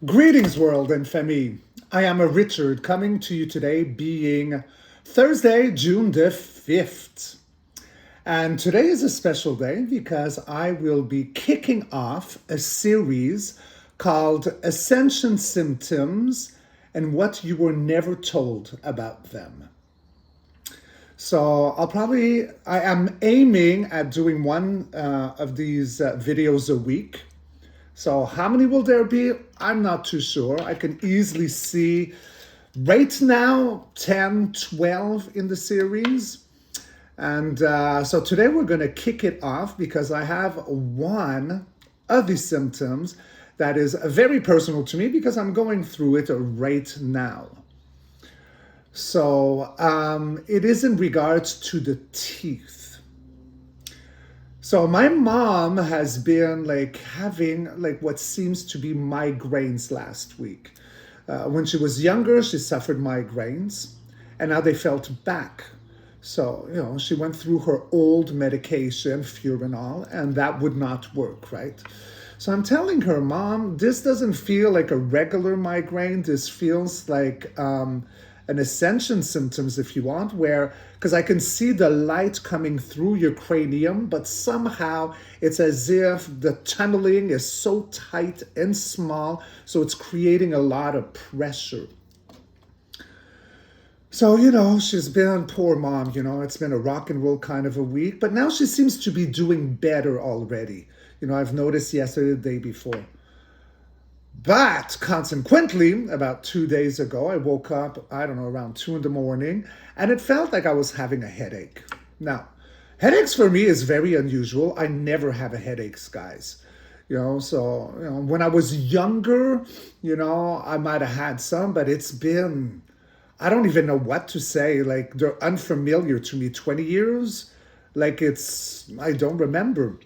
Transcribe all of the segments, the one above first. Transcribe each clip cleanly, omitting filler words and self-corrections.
Greetings, world and family. I am a Richard coming to you today being Thursday, June the 5th. And today is a special day because I will be kicking off a series called Ascension Symptoms and What You Were Never Told About Them. So I am aiming at doing one of these videos a week. So how many will there be? I'm not too sure. I can easily see right now 10, 12 in the series. And so today we're going to kick it off because I have one of these symptoms that is very personal to me because I'm going through it right now. So it is in regards to the teeth. So my mom has been having what seems to be migraines last week. When she was younger, she suffered migraines, and now they felt back. So, she went through her old medication, Furanol, and that would not work, right? So I'm telling her, Mom, this doesn't feel like a regular migraine. This feels like an Ascension symptoms, if you want, because I can see the light coming through your cranium, but somehow it's as if the tunneling is so tight and small, so it's creating a lot of pressure. So, she's been, poor mom, it's been a rock and roll kind of a week, but now she seems to be doing better already. I've noticed yesterday, the day before. But consequently, about 2 days ago, I woke up, around 2 in the morning, and it felt like I was having a headache. Now, headaches for me is very unusual. I never have a headaches, guys. When I was younger, I might have had some, but it's been, I don't even know what to say. They're unfamiliar to me. 20 years? I don't remember.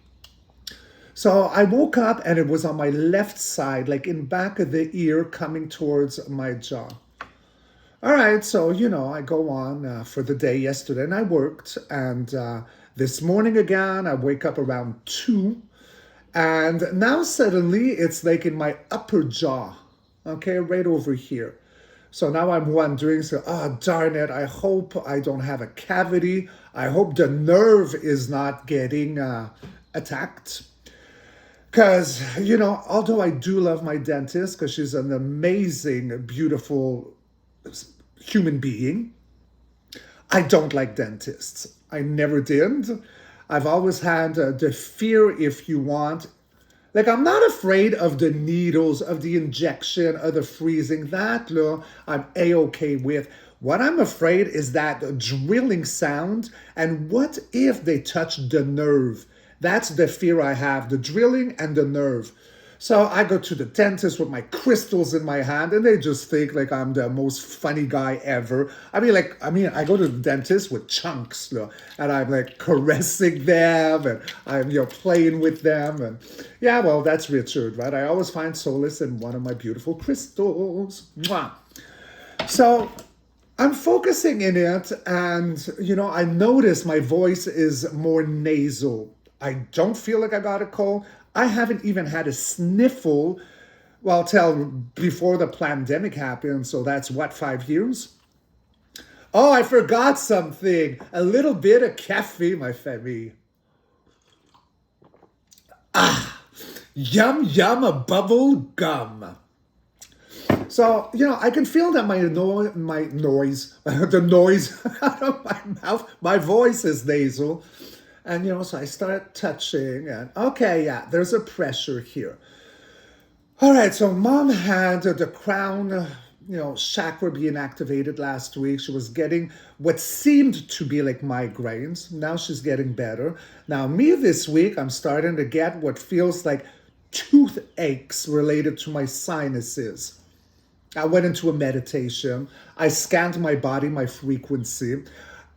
So I woke up and it was on my left side, in back of the ear coming towards my jaw. All right, so, I go on for the day yesterday and I worked. And this morning again, I wake up around 2. And now suddenly it's in my upper jaw, okay, right over here. So now I'm wondering, darn it, I hope I don't have a cavity. I hope the nerve is not getting attacked. Because, although I do love my dentist, because she's an amazing, beautiful human being, I don't like dentists. I never did. I've always had the fear, if you want. I'm not afraid of the needles, of the injection, of the freezing. That, I'm A-okay with. What I'm afraid is that drilling sound, and what if they touch the nerve? That's the fear I have, the drilling and the nerve. So I go to the dentist with my crystals in my hand, and they just think I'm the most funny guy ever. I go to the dentist with chunks, and I'm caressing them, and I'm playing with them, and yeah, well, that's Richard, right? I always find solace in one of my beautiful crystals. Mwah. So I'm focusing in it, and I notice my voice is more nasal. I don't feel like I got a cold. I haven't even had a sniffle, till before the pandemic happened. So that's 5 years? Oh, I forgot something. A little bit of caffeine, my family. Yum, yum, a bubble gum. So, I can feel that my noise, the noise out of my mouth, my voice is nasal. And, so I start touching and, okay, yeah, there's a pressure here. All right, so mom had the crown, chakra being activated last week. She was getting what seemed to be migraines. Now she's getting better. Now me this week, I'm starting to get what feels like toothaches related to my sinuses. I went into a meditation. I scanned my body, my frequency.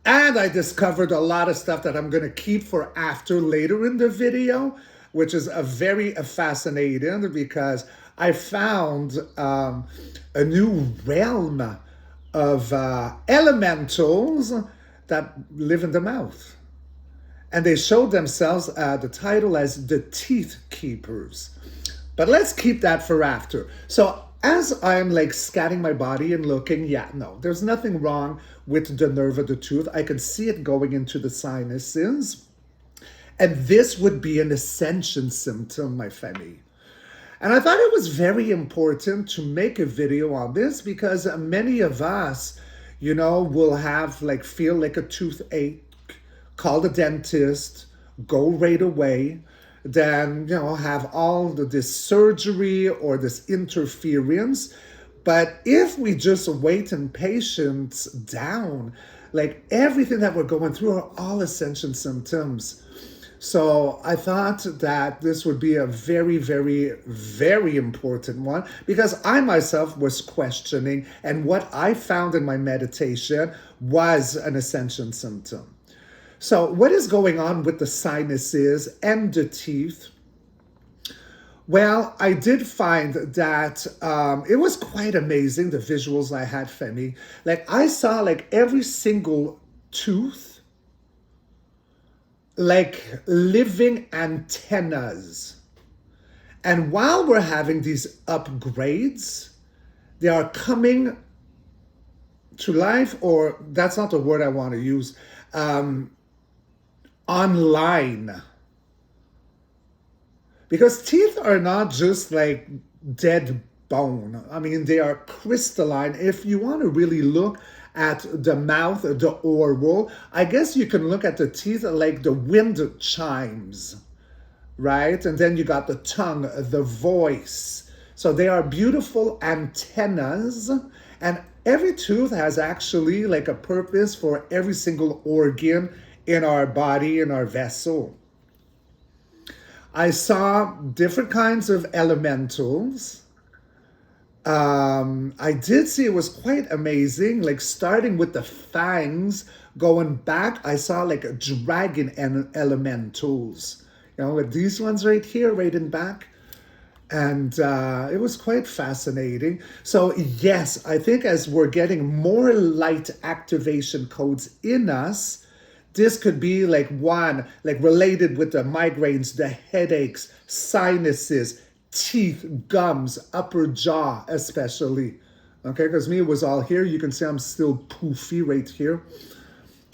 And I discovered a lot of stuff that I'm going to keep for after later in the video, which is very fascinating because I found a new realm of elementals that live in the mouth. And they showed themselves the title as the Teeth Keepers. But let's keep that for after. So as I'm like scanning my body and looking, yeah, no, there's nothing wrong with the nerve of the tooth. I can see it going into the sinuses. And this would be an ascension symptom, my family. And I thought it was very important to make a video on this because many of us, will have like feel like a toothache, call the dentist, go right away, then, have all this surgery or this interference. But if we just wait and patience down, like everything that we're going through are all ascension symptoms. So I thought that this would be a very, very, very important one because I myself was questioning, and what I found in my meditation was an ascension symptom. So what is going on with the sinuses and the teeth? Well, I did find that it was quite amazing, the visuals I had, Femi. Like I saw like every single tooth like living antennas. And while we're having these upgrades, they are coming to life, or that's not the word I want to use, online. Because teeth are not just like dead bone. I mean, they are crystalline. If you want to really look at the mouth, the oral, I guess you can look at the teeth like the wind chimes, right? And then you got the tongue, the voice. So they are beautiful antennas, and every tooth has actually like a purpose for every single organ in our body, in our vessel. I saw different kinds of elementals. I did see it was quite amazing, like starting with the fangs, going back, I saw like a dragon elementals, with these ones right here, right in back. And it was quite fascinating. So yes, I think as we're getting more light activation codes in us, this could be like one, like related with the migraines, the headaches, sinuses, teeth, gums, upper jaw especially. Okay, because me, it was all here. You can see I'm still poofy right here.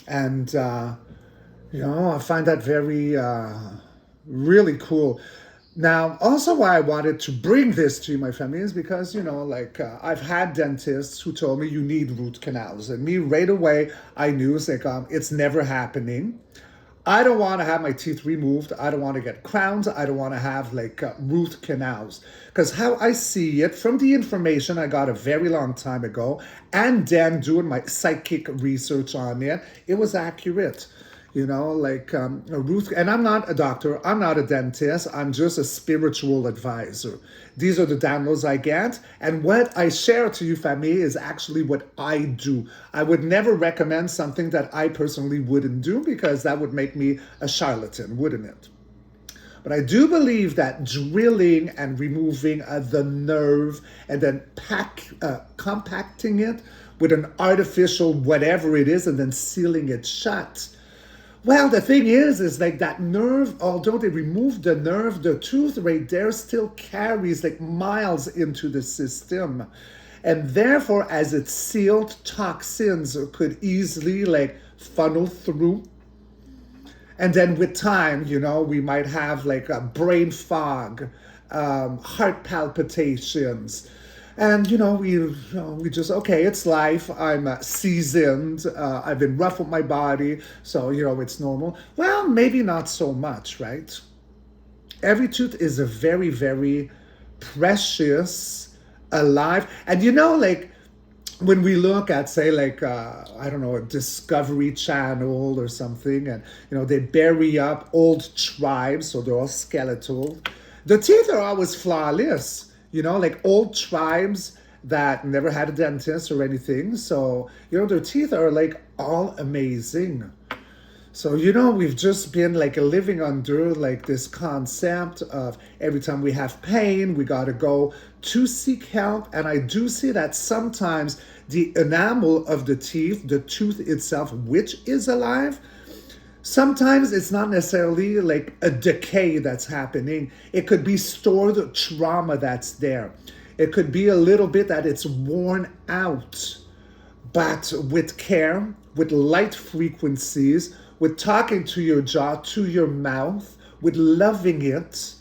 And, I find that very, really cool. Now, also why I wanted to bring this to you, my family, is because, I've had dentists who told me you need root canals. And me, right away, I knew it's like, it's never happening. I don't want to have my teeth removed. I don't want to get crowns. I don't want to have like root canals. Because how I see it from the information I got a very long time ago, and then doing my psychic research on it, it was accurate. A root, and I'm not a doctor, I'm not a dentist, I'm just a spiritual advisor. These are the downloads I get, and what I share to you, family, is actually what I do. I would never recommend something that I personally wouldn't do, because that would make me a charlatan, wouldn't it? But I do believe that drilling and removing the nerve and then compacting it with an artificial whatever it is and then sealing it shut. Well, the thing is like that nerve, although they removed the nerve, the tooth right there still carries like miles into the system. And therefore, as it's sealed, toxins could easily like funnel through. And then with time, we might have like a brain fog, heart palpitations. And, we just, okay, it's life. I'm seasoned. I've been rough with my body. So, it's normal. Well, maybe not so much, right? Every tooth is a very, very precious, alive. And, when we look at, say, like, I don't know, a Discovery Channel or something, and, they bury up old tribes, so they're all skeletal. The teeth are always flawless. Like old tribes that never had a dentist or anything. So, their teeth are like all amazing. So, we've just been like living under like this concept of every time we have pain, we got to go to seek help. And I do see that sometimes the enamel of the teeth, the tooth itself, which is alive, sometimes it's not necessarily like a decay that's happening. It could be stored trauma that's there. It could be a little bit that it's worn out. But with care, with light frequencies, with talking to your jaw, to your mouth, with loving it,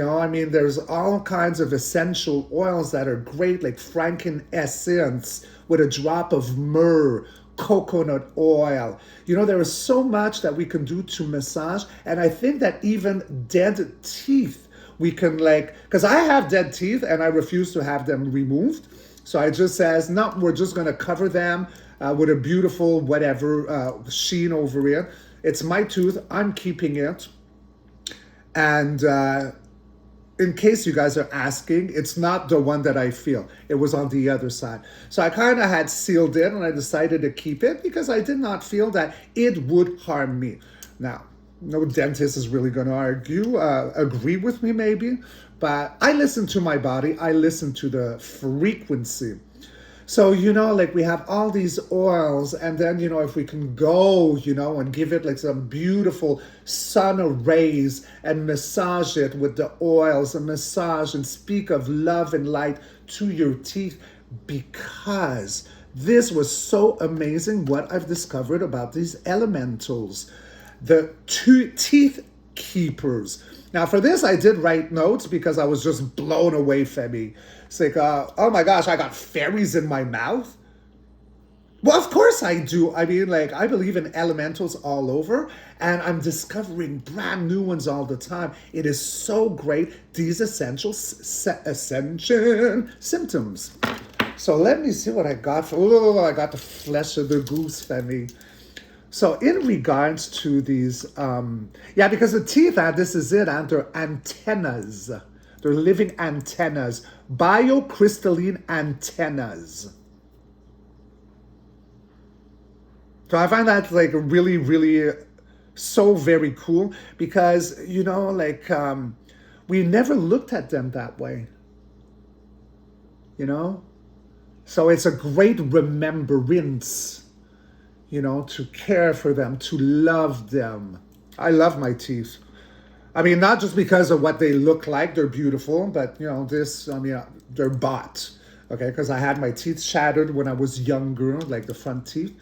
I mean, there's all kinds of essential oils that are great, like frankincense with a drop of myrrh, coconut oil. There is so much that we can do to massage. And I think that even dead teeth, we can because I have dead teeth and I refuse to have them removed. So I just says, no, we're just going to cover them with a beautiful whatever sheen over it. It's my tooth. I'm keeping it. And in case you guys are asking, it's not the one that I feel. It was on the other side. So I kind of had sealed it and I decided to keep it because I did not feel that it would harm me. Now, no dentist is really going to agree with me maybe, but I listen to my body. I listen to the frequency. So, we have all these oils, and then, if we can go, and give it some beautiful sun rays and massage it with the oils and massage and speak of love and light to your teeth, because this was so amazing what I've discovered about these elementals, the teeth keepers. Now, for this, I did write notes because I was just blown away, Femi. It's like, oh my gosh, I got fairies in my mouth? Well, of course I do. I mean, I believe in elementals all over, and I'm discovering brand new ones all the time. It is so great, these essential Ascension symptoms. So let me see what I got. I got the flesh of the goose, Femi. So in regards to these, because the teeth, this is it, and they're antennas. They're living antennas, biocrystalline antennas. So I find that really, really so very cool because, we never looked at them that way, So it's a great remembrance, to care for them, to love them. I love my teeth. I mean, not just because of what they look like, they're beautiful, but, they're bought, okay? Because I had my teeth shattered when I was younger, the front teeth.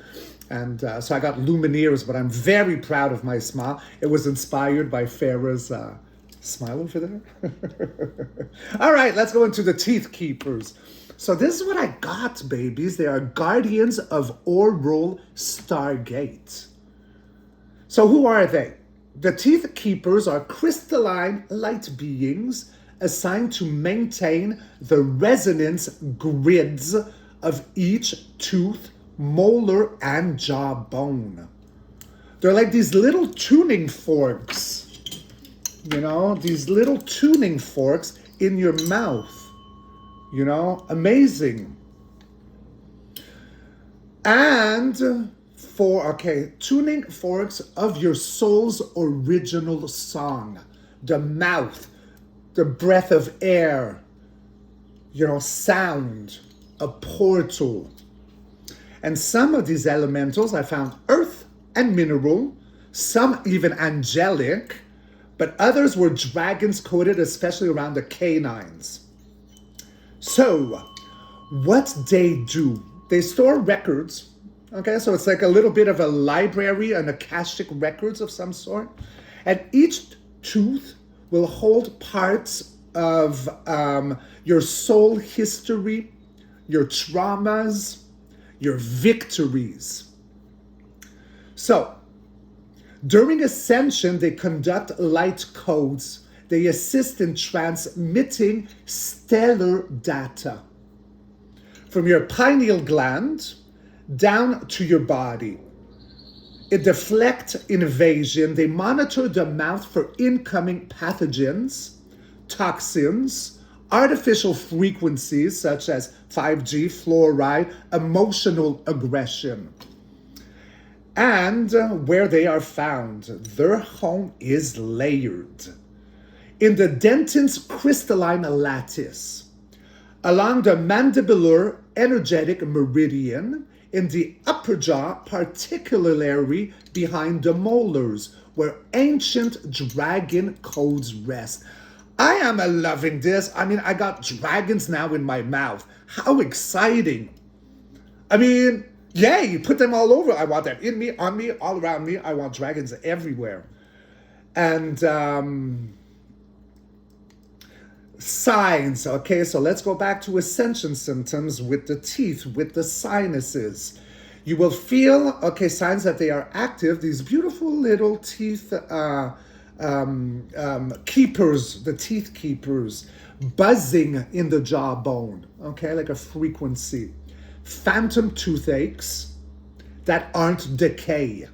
And so I got lumineers, but I'm very proud of my smile. It was inspired by Farah's smile over there. All right, let's go into the teeth keepers. So this is what I got, babies. They are guardians of oral stargate. So who are they? The teeth keepers are crystalline light beings assigned to maintain the resonance grids of each tooth, molar, and jawbone. They're like these little tuning forks, these little tuning forks in your mouth. Amazing. And tuning forks of your soul's original song, the mouth, the breath of air, sound, a portal. And some of these elementals I found earth and mineral, some even angelic, but others were dragons coated, especially around the canines. So, what they do, they store records, okay? So it's like a little bit of a library, an Akashic records of some sort. And each tooth will hold parts of your soul history, your traumas, your victories. So, during Ascension, they conduct light codes. They assist in transmitting stellar data from your pineal gland down to your body. It deflects invasion. They monitor the mouth for incoming pathogens, toxins, artificial frequencies such as 5G, fluoride, emotional aggression. And where they are found, their home is layered in the dentin's crystalline lattice, along the mandibular energetic meridian, in the upper jaw, particularly behind the molars, where ancient dragon codes rest. I am loving this. I mean, I got dragons now in my mouth. How exciting. I mean, yay, put them all over. I want them in me, on me, all around me. I want dragons everywhere. And signs. Okay, so let's go back to Ascension symptoms with the teeth, with the sinuses. You will feel, okay, signs that they are active. These beautiful little teeth keepers, the teeth keepers, buzzing in the jawbone, okay, like a frequency. Phantom toothaches that aren't decay.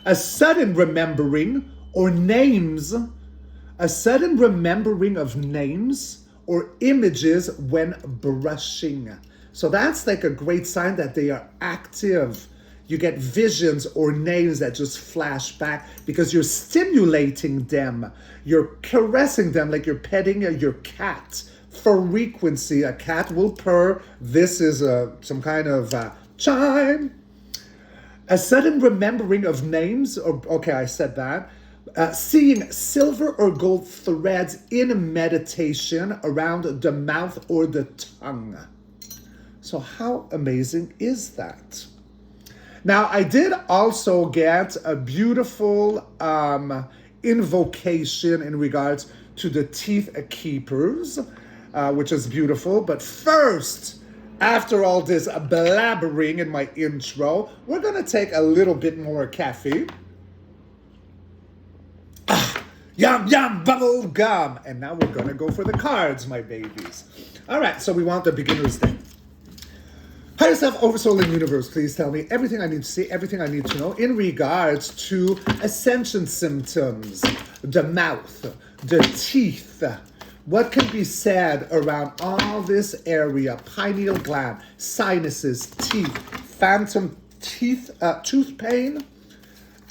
A sudden remembering or names, a sudden remembering of names or images when brushing. So that's like a great sign that they are active. You get visions or names that just flash back because you're stimulating them. You're caressing them like you're petting your cat. Frequency, a cat will purr. This is some kind of chime. A sudden remembering of names, or okay, I said that. Seeing silver or gold threads in meditation around the mouth or the tongue. So how amazing is that? Now, I did also get a beautiful invocation in regards to the teeth keepers, which is beautiful. But first, after all this blabbering in my intro, we're going to take a little bit more caffeine. Yum, yum, bubble gum. And now we're going to go for the cards, my babies. All right, so we want the beginner's day. Higher self, oversoul, and universe, please tell me everything I need to see, everything I need to know in regards to Ascension symptoms, the mouth, the teeth. What can be said around all this area? Pineal gland, sinuses, teeth, phantom teeth, tooth pain.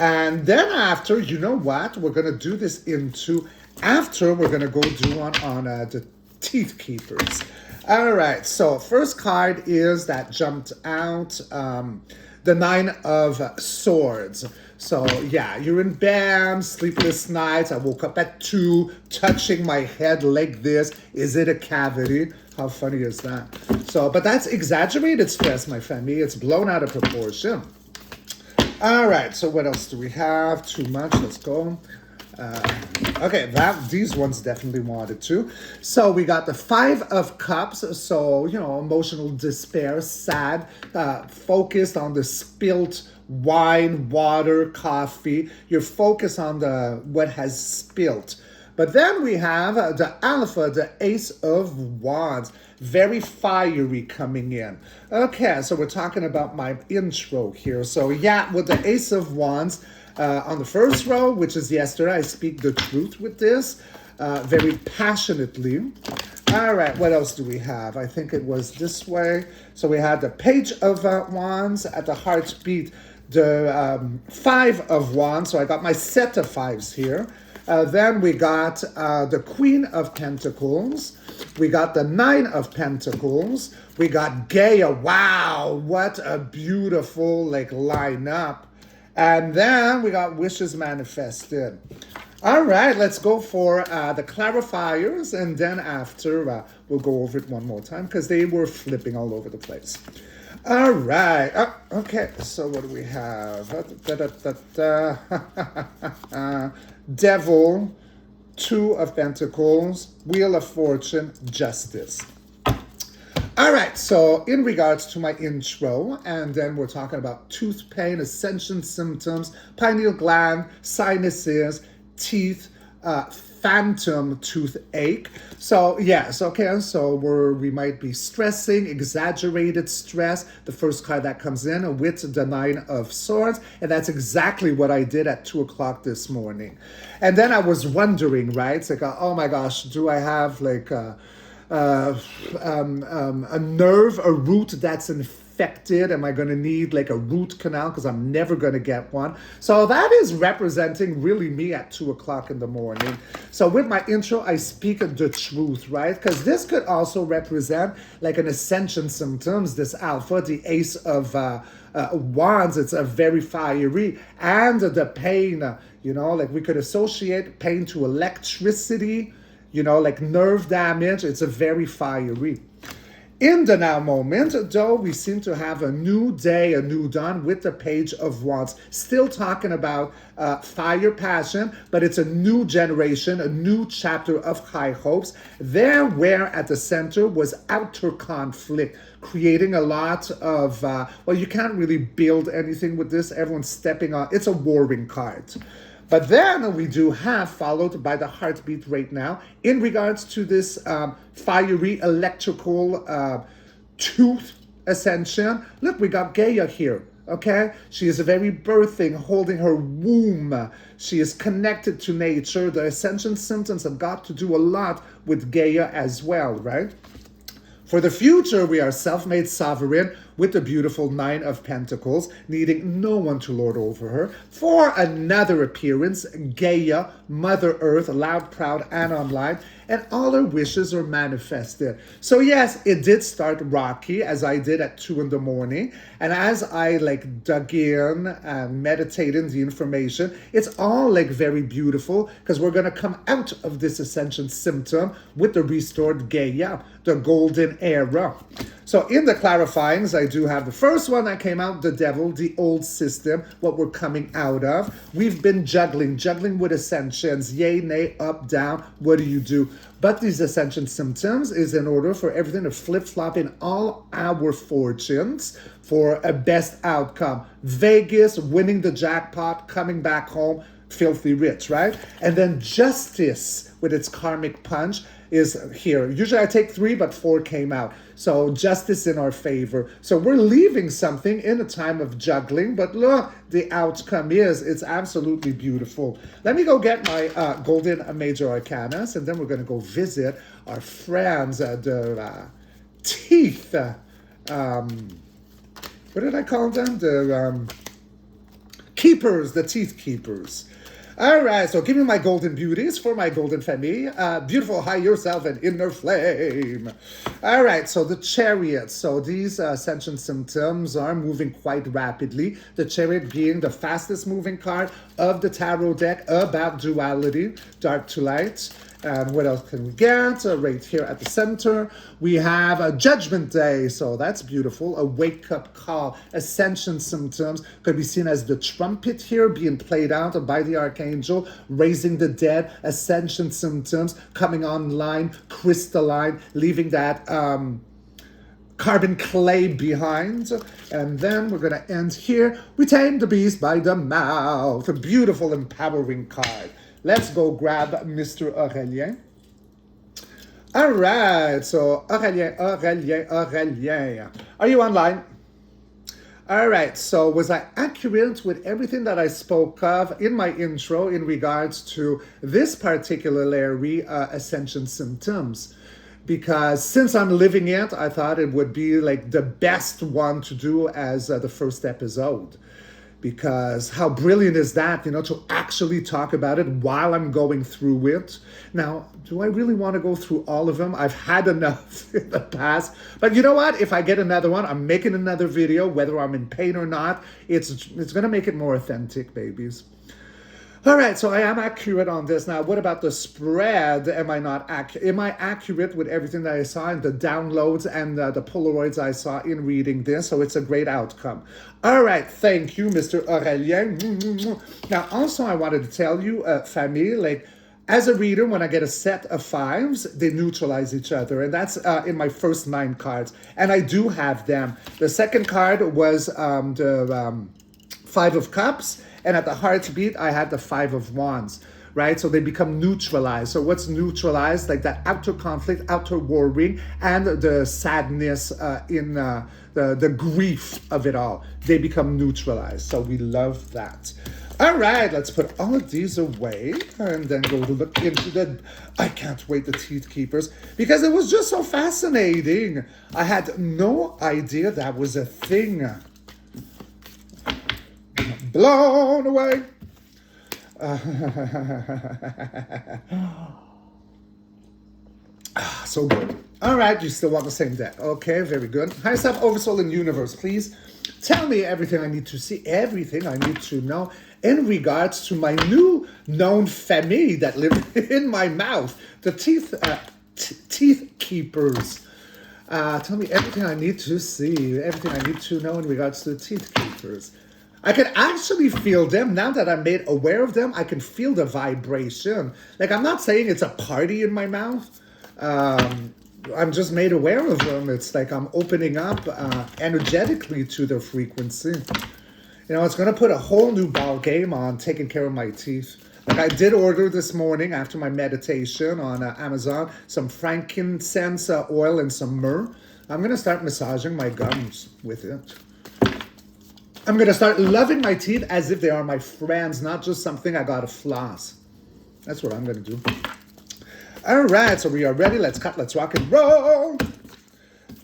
And then after, you know what? We're going to do this after we're going to go do on the teeth keepers. All right, so first card is that jumped out, the Nine of Swords. So yeah, you're in bed, sleepless nights. I woke up at 2, touching my head like this. Is it a cavity? How funny is that? So, but that's exaggerated stress, my family. It's blown out of proportion. All right, so what else do we have? Too much, let's go. Okay, these ones definitely wanted to. So we got the Five of Cups. So, you know, emotional despair, sad, focused on the spilt wine, water, coffee. You're focused on what has spilt. But then we have the Alpha, the Ace of Wands. Very fiery coming in. Okay, so we're talking about my intro here. So yeah, with the Ace of Wands, on the first row, which is yesterday, I speak the truth with this, very passionately. All right, what else do we have? I think it was this way. So we had the Page of Wands at the heartbeat, the Five of Wands. So I got my set of fives here. Then we got the Queen of Pentacles. We got the Nine of Pentacles. We got Gaia. Wow, what a beautiful lineup. And then we got wishes manifested. All right, let's go for the clarifiers. And then after, we'll go over it one more time because they were flipping all over the place. All right. Okay, so what do we have? Devil, Two of Pentacles, Wheel of Fortune, Justice. All right, so in regards to my intro, and then we're talking about tooth pain, Ascension symptoms, pineal gland, sinuses, teeth, phantom toothache. So yes, okay, so we might be stressing, exaggerated stress, the first card that comes in with the Nine of Swords, and that's exactly what I did at 2 o'clock this morning. And then I was wondering, right, it's like, oh my gosh, do I have a nerve, a root that's infected? Am I going to need a root canal? Because I'm never going to get one. So that is representing really me at 2 o'clock in the morning. So with my intro, I speak the truth, right? Because this could also represent an Ascension symptoms, this Alpha, the Ace of Wands. It's a very fiery, and the pain, You know, like we could associate pain to electricity, you know, like nerve damage. It's a very fiery. In the now moment, though, we seem to have a new day, a new dawn with the Page of Wands. Still talking about fire, passion, but it's a new generation, a new chapter of high hopes. There, where at the center was outer conflict, creating a lot of, well, you can't really build anything with this. Everyone's stepping on. It's a warring card. But then we do have, followed by the heartbeat right now, in regards to this fiery electrical tooth ascension. Look, we got Gaia here, okay? She is very birthing, holding her womb. She is connected to nature. The ascension symptoms have got to do a lot with Gaia as well, right? For the future, we are self-made sovereign with the beautiful Nine of Pentacles, needing no one to lord over her. For another appearance, Gaia, Mother Earth, loud, proud, and online, and all her wishes are manifested. So yes, it did start rocky, as I did at 2 in the morning, and as I like dug in and meditated the information, it's all like very beautiful, because we're going to come out of this ascension symptom with the restored Gaia, the golden era. So in the clarifyings, I do have the first one that came out, the devil, the old system, what we're coming out of. We've been juggling with ascensions, yay, nay, up, down, what do you do? But these ascension symptoms is in order for everything to flip-flop in all our fortunes for a best outcome. Vegas, winning the jackpot, coming back home, filthy rich, right? And then justice with its karmic punch is here. Usually I take 3, but 4 came out. So justice in our favor. So we're leaving something in a time of juggling, but look, the outcome is, it's absolutely beautiful. Let me go get my golden major arcanas, and then we're going to go visit our friends, the teeth. What did I call them? The keepers, the teeth keepers. All right, so give me my golden beauties for my golden family. Beautiful, high yourself and inner flame. All right, so the chariot. So these ascension symptoms are moving quite rapidly. The chariot being the fastest moving card of the tarot deck about duality, dark to light. And what else can we get? Right here at the center, we have a Judgment Day. So that's beautiful. A wake-up call. Ascension symptoms could be seen as the trumpet here being played out by the archangel, raising the dead. Ascension symptoms coming online, crystalline, leaving that carbon clay behind. And then we're going to end here. We tame the beast by the mouth. A beautiful, empowering card. Let's go grab Mr. Aurélien. All right, so Aurélien. Are you online? All right, so was I accurate with everything that I spoke of in my intro in regards to this particular ascension symptoms? Because since I'm living it, I thought it would be like the best one to do as the first episode. Because how brilliant is that, you know, to actually talk about it while I'm going through it. Now, do I really want to go through all of them? I've had enough in the past. But you know what? If I get another one, I'm making another video, whether I'm in pain or not. It's going to make it more authentic, babies. All right, so I am accurate on this. Now, what about the spread? Am I not accurate? Am I accurate with everything that I saw in the downloads and the Polaroids I saw in reading this? So it's a great outcome. All right, thank you, Mr. Aurélien. Now, also, I wanted to tell you, family, like, as a reader, when I get a set of 5s, they neutralize each other. And that's in my first 9 cards. And I do have them. The second card was the 5 of Cups. And at the heartbeat, I had the 5 of Wands, right? So they become neutralized. So what's neutralized? Like that outer conflict, outer warring, and the sadness in the grief of it all. They become neutralized. So we love that. All right, let's put all of these away and then go to look into the, I can't wait, the Teeth Keepers, because it was just so fascinating. I had no idea that was a thing. Blown away. So good. All right, you still want the same deck. Okay, very good. Higher self, oversoul, and universe, please. Tell me everything I need to see, everything I need to know in regards to my new known family that live in my mouth, the teeth keepers. Tell me everything I need to see, everything I need to know in regards to the teeth keepers. I can actually feel them now that I'm made aware of them. I can feel the vibration. Like, I'm not saying it's a party in my mouth. I'm just made aware of them. It's like I'm opening up energetically to their frequency. You know, it's going to put a whole new ball game on taking care of my teeth. Like, I did order this morning after my meditation on Amazon some frankincense oil and some myrrh. I'm going to start massaging my gums with it. I'm going to start loving my teeth as if they are my friends, not just something I got to floss. That's what I'm going to do. All right, so we are ready. Let's cut, let's rock and roll.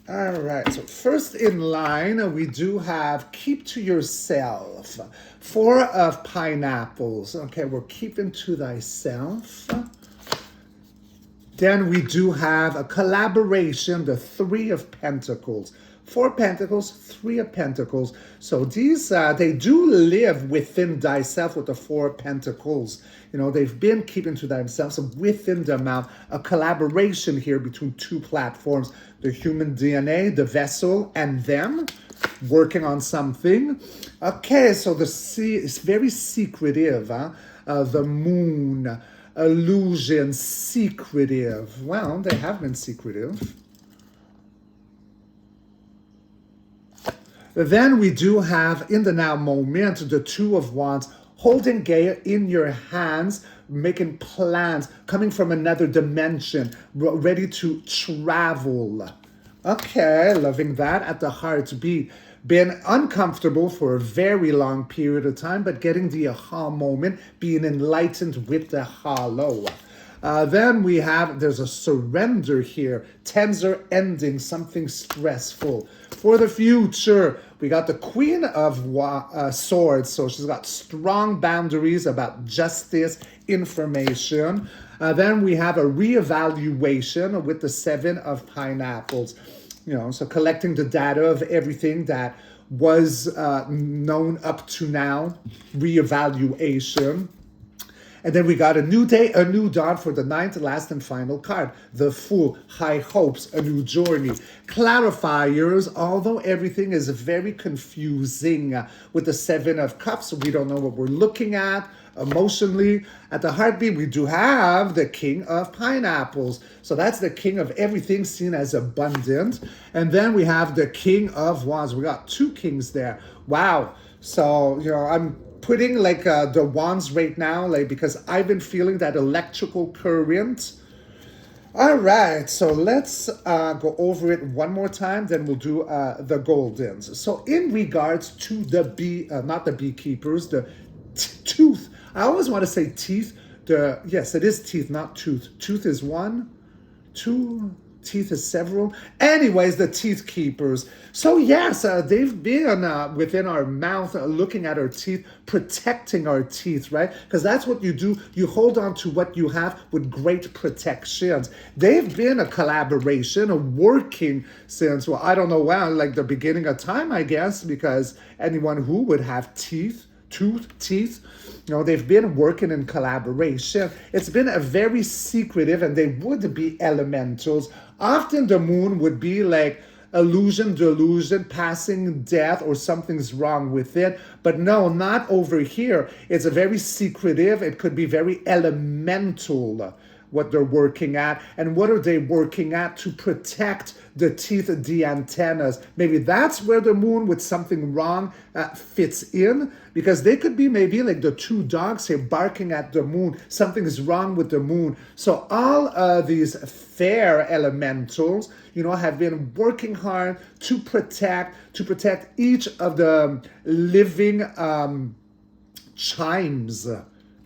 All right, so first in line, we do have keep to yourself. 4 of pineapples. Okay, we're keeping to thyself. Then we do have a collaboration, the 3 of pentacles. 4 pentacles, 3 of pentacles. So these, they do live within thyself with the 4 pentacles. You know, they've been keeping to themselves within the mouth. A collaboration here between 2 platforms. The human DNA, the vessel, and them working on something. Okay, so the sea is very secretive. The moon, illusion, secretive. Well, they have been secretive. Then we do have, in the now moment, the 2 of Wands, holding Gaia in your hands, making plans, coming from another dimension, ready to travel. Okay, loving that at the heartbeat. Been uncomfortable for a very long period of time, but getting the aha moment, being enlightened with the hollow. Then we have, there's a surrender here. Tens are ending something stressful. For the future, we got the Queen of Swords. So she's got strong boundaries about justice, information. Then we have a reevaluation with the 7 of pineapples. You know, so collecting the data of everything that was known up to now. Reevaluation. And then we got a new day, a new dawn for the 9th, last and final card. The Fool, high hopes, a new journey. Clarifiers, although everything is very confusing with the 7 of Cups. We don't know what we're looking at emotionally. At the heartbeat, we do have the King of Pineapples. So that's the king of everything seen as abundant. And then we have the King of Wands. We got 2 kings there. Wow. So, you know, I'm putting like the wands right now, like, because I've been feeling that electrical current. All right, so let's go over it one more time, then we'll do the goldens. So in regards to the not the beekeepers, the tooth. I always want to say teeth. Yes, it is teeth, not tooth. Tooth is 1, 2, teeth is several. Anyways, the teeth keepers. So yes, they've been within our mouth, looking at our teeth, protecting our teeth, right? Because that's what you do. You hold on to what you have with great protections. They've been a collaboration, a working since, well, I don't know when, like the beginning of time, I guess, because anyone who would have teeth, teeth, you know, they've been working in collaboration. It's been a very secretive, and they would be elementals. Often the moon would be like illusion, delusion, passing death, or something's wrong with it. But no, not over here. It's a very secretive. It could be very elemental, what they're working at. And what are they working at? To protect the teeth, the antennas. Maybe that's where the moon with something wrong fits in, because they could be maybe like the 2 dogs here barking at the moon. Something is wrong with the moon. So all these fair elementals, you know, have been working hard to protect each of the living chimes.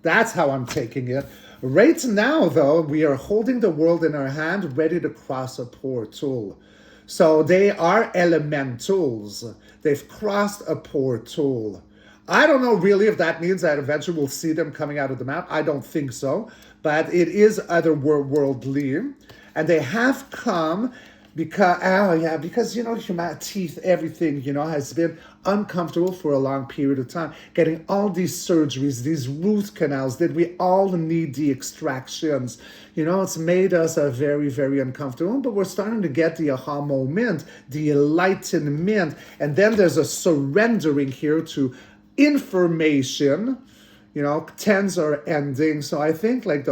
That's how I'm taking it. Right now, though, we are holding the world in our hand, ready to cross a portal. So they are elementals. They've crossed a portal. I don't know really if that means that eventually we'll see them coming out of the mount. I don't think so. But it is otherworldly. And they have come Because human teeth, everything, has been uncomfortable for a long period of time. Getting all these surgeries, these root canals, that we all need the extractions. It's made us very, very uncomfortable, but we're starting to get the aha moment, the enlightenment, and then there's a surrendering here to information. Tens are ending. So I think like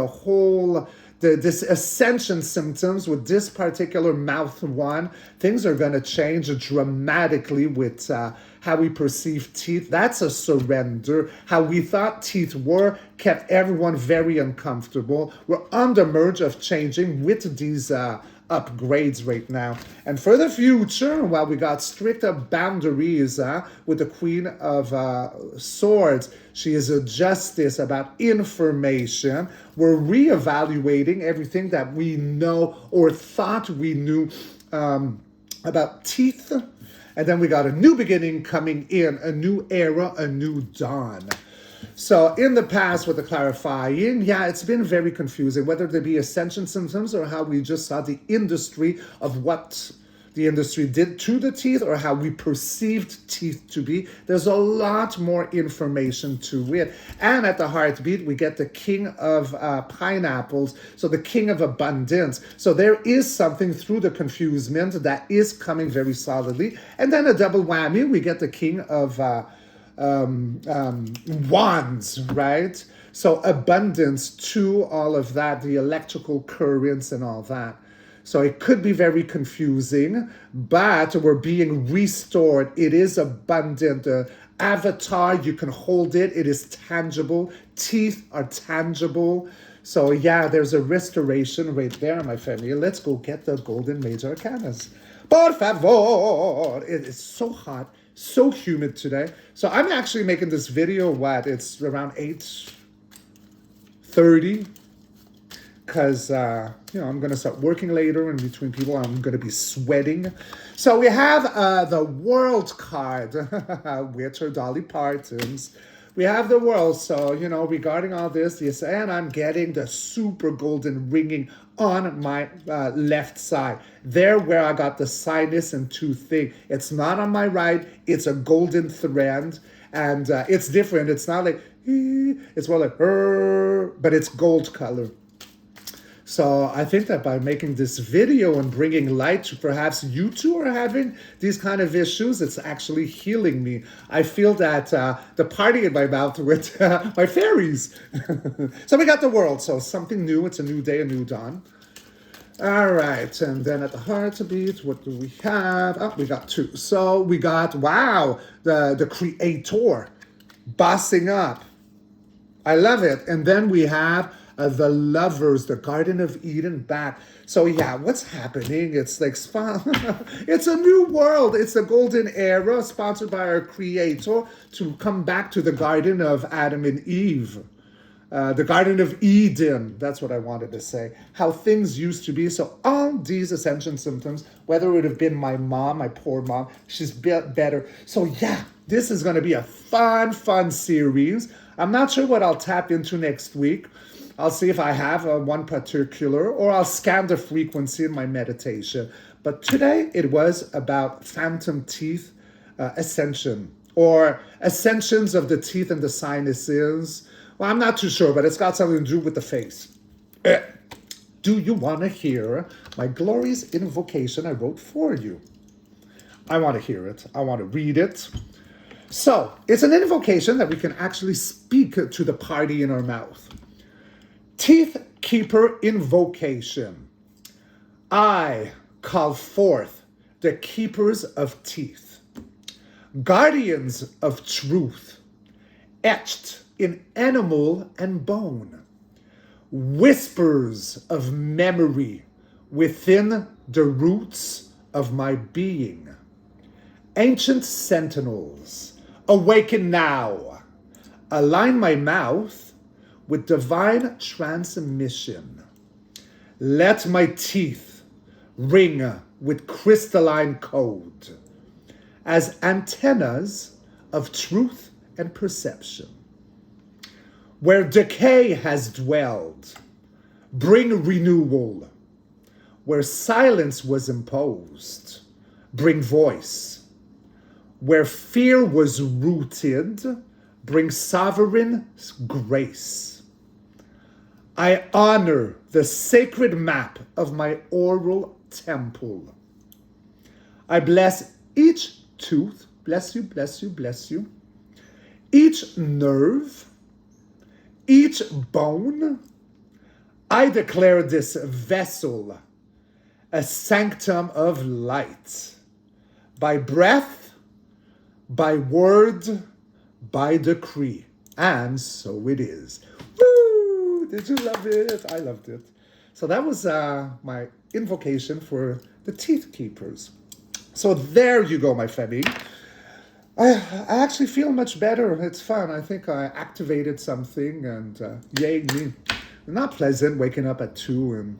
this ascension symptoms with this particular mouth one, things are going to change dramatically with how we perceive teeth. That's a surrender. How we thought teeth were kept everyone very uncomfortable. We're on the merge of changing with these upgrades right now. And for the future, while we got stricter boundaries with the Queen of Swords, she is a justice about information. We're reevaluating everything that we know or thought we knew about teeth. And then we got a new beginning coming in, a new era, a new dawn. So in the past with the clarifying, it's been very confusing, whether they be ascension symptoms or how we just saw the industry of what the industry did to the teeth or how we perceived teeth to be. There's a lot more information to it. And at the heartbeat, we get the king of pineapples, so the king of abundance. So there is something through the confusement that is coming very solidly. And then a double whammy, we get the king of wands, right? So abundance to all of that, the electrical currents and all that. So it could be very confusing, but we're being restored. It is abundant. Avatar, you can hold it. It is tangible. Teeth are tangible. So there's a restoration right there, my family. Let's go get the golden major arcanas. Por favor. It is so hot, so humid today. So I'm actually making this video, it's around 8:30. Because, I'm going to start working later, and between people, I'm going to be sweating. So we have the World card, which are Dolly Parton's. We have the World. So, regarding all this, and I'm getting the super golden ringing on my left side. There where I got the sinus and tooth thing. It's not on my right. It's a golden thread. And it's different. It's not like, it's more like, but it's gold color. So I think that by making this video and bringing light to perhaps you too are having these kind of issues, it's actually healing me. I feel that the party in my mouth with my fairies. So we got the World. So something new. It's a new day, a new dawn. All right. And then at the heartbeat, what do we have? Oh, we got two. So we got, the creator bossing up. I love it. And then we have the Lovers, the Garden of Eden back. So what's happening? It's like it's a new world. It's a golden era sponsored by our creator to come back to the Garden of Adam and Eve. The Garden of Eden, that's what I wanted to say. How things used to be. So all these ascension symptoms, whether it would have been my mom, my poor mom, she's better. So this is going to be a fun series. I'm not sure what I'll tap into next week. I'll see if I have one particular, or I'll scan the frequency in my meditation. But today it was about phantom teeth ascension, or ascensions of the teeth and the sinuses. Well, I'm not too sure, but it's got something to do with the face. Do you want to hear my glorious invocation I wrote for you? I want to hear it. I want to read it. So it's an invocation that we can actually speak to the party in our mouth. Teeth Keeper Invocation. I call forth the keepers of teeth, guardians of truth, etched in animal and bone, whispers of memory within the roots of my being. Ancient sentinels, awaken now. Align my mouth with divine transmission. Let my teeth ring with crystalline code as antennas of truth and perception. Where decay has dwelled, bring renewal. Where silence was imposed, bring voice. Where fear was rooted, bring sovereign grace. I honor the sacred map of my oral temple. I bless each tooth, bless you, bless you, bless you, each nerve, each bone. I declare this vessel a sanctum of light, by breath, by word, by decree, and so it is. Woo! Did you love it? I loved it. So that was my invocation for the teeth keepers. So there you go, my family. I actually feel much better. It's fun. I think I activated something, and yay me. Not pleasant waking up at 2 and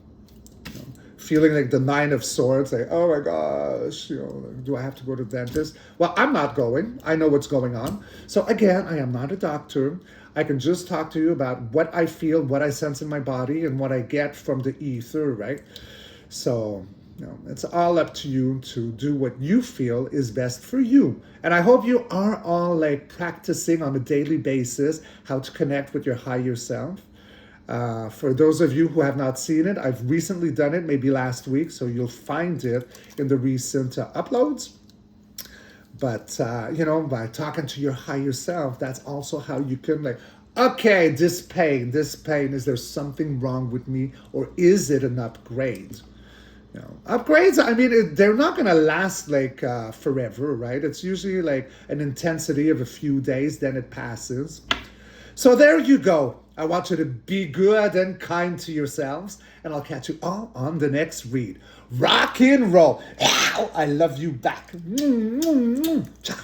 feeling like the 9 of swords, like, oh my gosh, do I have to go to the dentist? Well, I'm not going. I know what's going on. So again, I am not a doctor. I can just talk to you about what I feel, what I sense in my body, and what I get from the ether, right? So, it's all up to you to do what you feel is best for you. And I hope you are all like practicing on a daily basis how to connect with your higher self. For those of you who have not seen it, I've recently done it, maybe last week, so you'll find it in the recent uploads. But, by talking to your higher self, that's also how you can okay, this pain, is there something wrong with me, or is it an upgrade? Upgrades, I mean, they're not going to last forever, right? It's usually like an intensity of a few days, then it passes. So there you go. I want you to be good and kind to yourselves, and I'll catch you all on the next read. Rock and roll. Ow, I love you back. Ciao.